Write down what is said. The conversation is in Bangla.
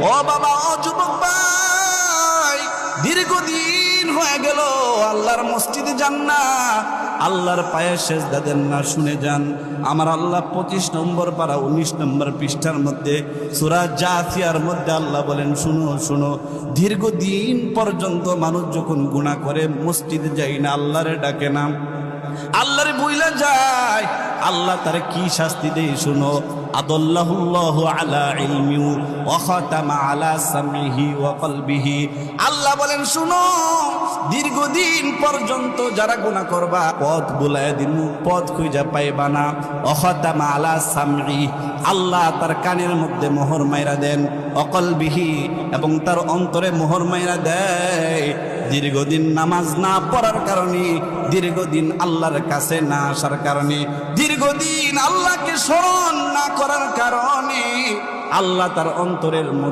ও বাবা, ও যুবক ভাই, দীর্ঘদিন হয়ে গেল আল্লাহর মসজিদে যান না, আল্লাহর পায়ে সেজদা দেন না। শুনে যান, আমার আল্লাহ 25 নম্বর পারা 19 নম্বর পৃষ্ঠার মধ্যে সূরা জাসিয়ার মধ্যে আল্লাহ বলেন, শুনো শুনো, দীর্ঘদিন পর্যন্ত মানুষ যখন গুনাহ করে মসজিদে যায় না, আল্লাহরে ডাকে না, আল্লাহরে বইলা যায়, আল্লাহ তার কি শাস্তি দেয় শুনো। আদাল্লাহুল্লাহু আলা ইলমি ওয়া খাতামা আলা সামিহি ওয়া কলবিহি। আল্লাহ বলেন শুনো, দীর্ঘদিন পর্যন্ত যারা গুনাহ করবা পথ বুলায় দিন, পথ খুঁজে পাইবা না। ওয়া খাতামা আলা সামি, আল্লাহ তার কানের মধ্যে মোহর মাইরা দেন, ওয়া কলবিহি, এবং তার অন্তরে মোহর মাইরা দেয়। দীর্ঘদিন নামাজ না পড়ার কারণে, দীর্ঘদিন আল্লাহর কাছে না আসার কারণে, দীর্ঘদিন আল্লাহকে স্মরণ না করার কারণে আল্লাহ তার অন্তরের মধ্যে